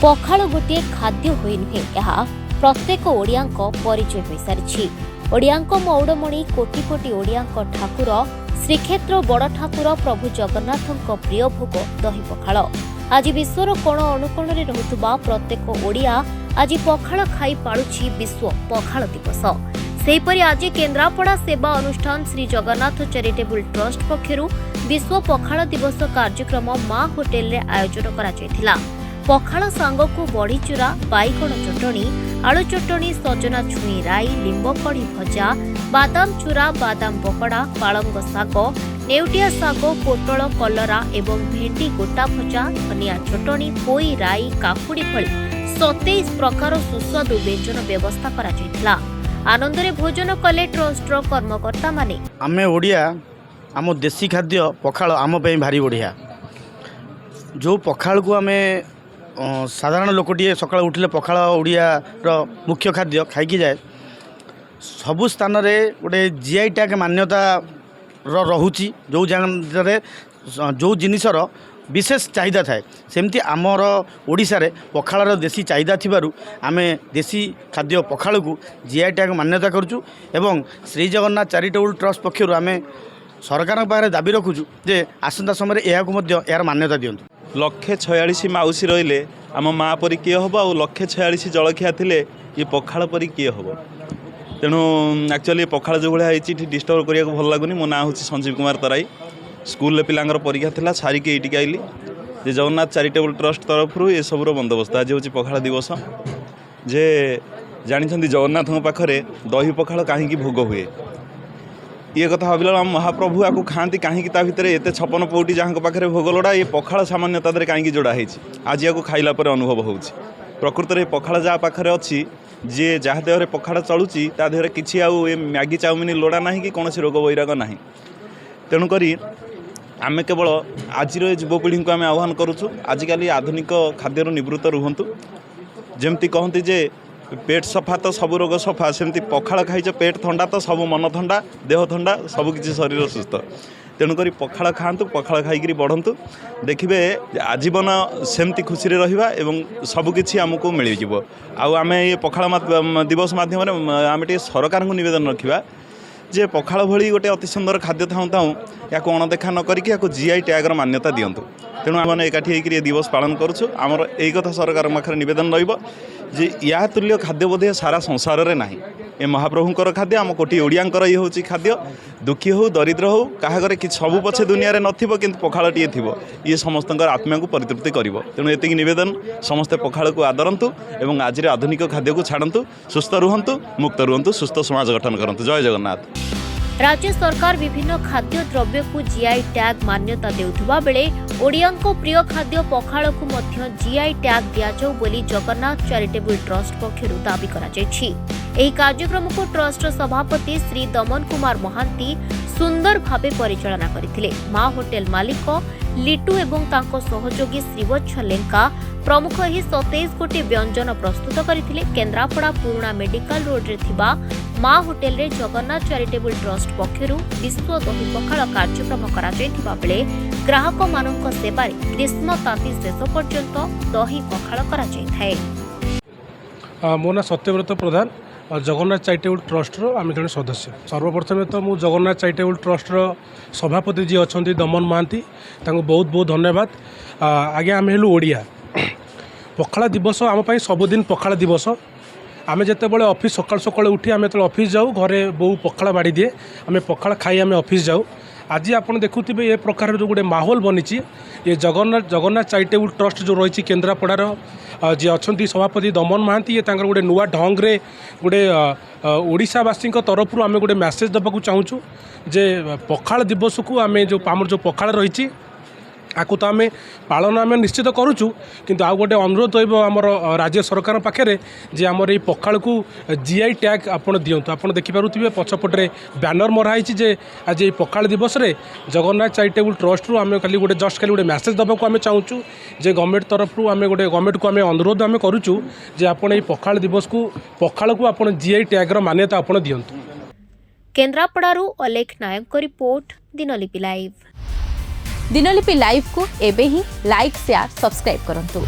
पखाल गोटे खाद्य होई नुहे यह प्रत्येक ओडियांक परिचय होई सारिछि। ओडियांक मौड़मणि कोटि कोटि ओडियांक ठाकुर श्रीक्षेत्र बड़ ठाकुर प्रभु जगन्नाथଙ୍କ प्रिय भोग दही पखाल। आज विश्वर कोण अनुकोण रे रहुतबा प्रत्येक ओडिया आज पखाल खाई पाळुछि विश्व पखाल दिवस। सेहीपरि आज केन्द्रापड़ा सेवा अनुष्ठान श्री जगन्नाथ चैरिटेबल ट्रस्ट पक्षरु विश्व पखाल दिवस कार्यक्रम मां होटेल रे आयोजन करा जायथिला। पखाल सांगकु बड़ी चूरा, बाइगण चटणी, आलू चटणी, सजना छुई राई, लिंब कढ़ी भजा, बादाम चूरा, बादाम पकड़ा, पालंग साग, नेउटिया साग, पोटल कलरा एवं भेंडी गोटा भजा, धनिया चटणी, पोई राई, काकुड़ी भली 27 प्रकार सुस्वादु व्यंजन व्यवस्था करा जायथिला। आनंदरे भोजन कले ट्रस्टर कर्मकर्ता माने। आमे ओडिया आम देसी खाद्य पखाल आम पे भारी बढ़िया। जो पखाल को आमे साधारण लोकटे सकाळ उठिले पखाल ओडिया मुख्य खाद्य खाई जाए। सबु स्थान रे गोटे जीआई टैग मान्यता रहुची। जो जगह जो जिनिसर विशेष चाहिदा थाए सेमती आमर ओडिशा रे पखालर देसी चाहिदा थिबारु आमे देसी खाद्य पखाल को जीआई टैग मान्यता करचु एवं श्री जगन्नाथ चैरिटेबल ट्रस्ट पक्षरु आमे सरकार पाखे दाबी रखुचु जे आसंता समय यह यार मान्यता दियंतु। 146 माउसी रहिले आम माँ परी किए हम आ 146 जलखिया थिले ये पखाल परी किए हम। तेणु एक्चुअली पखाल जो भाई डिस्टर्ब करिया भल लगुनि। मो ना हूँ संजीव कुमार तराई। स्कूल पिलांगर परीक्षा थिला सारिके एटिक आइली जे जगन्नाथ चैरिटेबल ट्रस्ट तरफ ये सबूर बंदोबस्त। आज हूँ पखाल दिवस जे जानी जगन्नाथ पाखे दही पखाल कहीं भोग हुए ये कथा भाविला आम महाप्रभु आपको खाती कहीं भितर एत 56 पौटी जहाँ पाखे भोग लोड़ा ये पखाल सामान्य तादे कहीं जोड़ा है। आज या खाइला पर अनुभव हो प्रकृत में पखाल जहाँ पाखे अच्छी जी जहाँ देह पखाल चलुची ता देहरे किसी आउ मैगी चाउमिन लोड़ा ना कि कौन रोग वैराग ना। तेणुक आम केवल आज युवपीढ़ी को आम आह्वान करुचु आजिकल आधुनिक खाद्य निवृत्त रुहतु। जमती कहती जे पेट सफा तो सब रोग सफा सेमती पखाल खाइच पेट थंडा तो सब मन थंडा देह थंडा सबकि शरीर सुस्थ। तेणुक पखाल खातु पखाल खाई बढ़ंतु देखिए आजीवन सेमती खुशी रहिबा एवं सबकि आमको मिल जाव। आम ये पखाल दिवस माध्यम आम सरकार को निवेदन रखा जे पखाल भली गोटे अति सुंदर खाद्य थाऊँ थाऊँ या अणदेखा न करिक जीआई टैगर मान्यता दिंतु। तेणु आम एकाठी होकर दिवस पालन करुँ। आमर यही कथा सरकार पाखे निवेदन रही या तुल्य खाद्य बोधे सारा संसार में ना। ये महाप्रभुंर खाद्य आम कोटी ओडियांकर ये हूँ खाद्य। दुखी हो दरिद्र हो क्या घरे कि सबू पछे दुनिया रे नथिबो किंतु पखाल टीए थिबो ये समस्त आत्मा को परितृप्ति करिवो। तेणु एतिक निवेदन समस्ते पखाल को आदरंतु एवं आज आधुनिक खाद्य को छाड़ंतु। सुस्थ रुहंतु, मुक्त रुहंतु, सुस्थ समाज गठन करंतु। जय जगन्नाथ। राज्य सरकार विभिन्न खाद्य द्रव्य को जीआई टैग मान्यता देउथुबा बेले ओडियांको प्रिय खाद्य पखाल को मध्य जीआई टैग दियाजाउ बोली जगन्नाथ चैरिटेबल ट्रस्ट पक्षरु दाबी करा जायछि। एही कार्यक्रम को ट्रस्ट सभापति श्री दमन कुमार महांती सुंदर भावे परिचालना करथिले। मां होटेल मालिक लिटू एवं तांको सहयोगी श्रीवत्स लेंका प्रमुख ही 27 गोटी व्यंजन प्रस्तुत करथिले। केन्द्रापड़ा पुराणा मेडिकल रोड रे थिबा मां होटेल रे जगन्नाथ चैरिटेबल ट्रस्ट पक्षरु विश्व दही पखाल कार्यक्रम करा जायथिबा बेले ग्राहक मानक सेवा ग्रीष्म ताती शेष पर्यंत दही पखाल करा जायथाय। मो ना सत्यव्रत प्रधान जगन्नाथ चैरिटेबल ट्रस्ट आम जन सदस्य। सर्वप्रथम तो मु जगन्नाथ चैरिटेबल ट्रस्ट सभापति जी अच्छा दमन महांती बहुत बहुत धन्यवाद। आगे आम हेलु ओडिया पखाल दिवस आम सबुदिन पखाल दिवस। आम जिते बड़े ऑफिस सकाल सकाल उठी आम जो ऑफिस जाऊ घरे बहु पखाल बाड़ी दिए आम पखाल खाई आम ऑफिस जाऊ। आज आप देखुवे ये प्रकार जो गोटे माहौल बनी ये जगन्नाथ चैरिटेबल ट्रस्ट जो रही केन्द्रापड़ार जी अच्छा सभापति दमन महांती ये गोटे नुआ ढंग रे गोटे ओडिशावासी तरफ आम गोटे मैसेज देवाक चाहूँ जे पखाल दिवस को आम जो आमर जो पखाल रही आकु तो आम पालन आम निश्चित करुचु किंतु आउ गोटे अनुरोध आमर राज्य सरकार पाखे जे आमर ये पखाल को जीआई टैग आपड़ दिंतु। आप देखिपे पछपटे बैनर मराई जे आज ये पखाल दिवस रे जगन्नाथ चैरिटेबल ट्रस्ट रु आम खाली गोटे जस्ट खाली गोटे मैसेज देवाक आम चाहूँ जे गवर्नमेंट तरफ आम गोटे गवर्नमेंट को आम अनुरोध आम करुचु जे आपड़ ये पखाल दिवस को पखाल को आप जीआई टैगर मान्यता आपड़ दिंतु। केन्द्रापड़ारू Alekh Nayak report Dinalipi live. Dinalipi live को एबे ही लाइक शेयर सब्सक्राइब करंतु।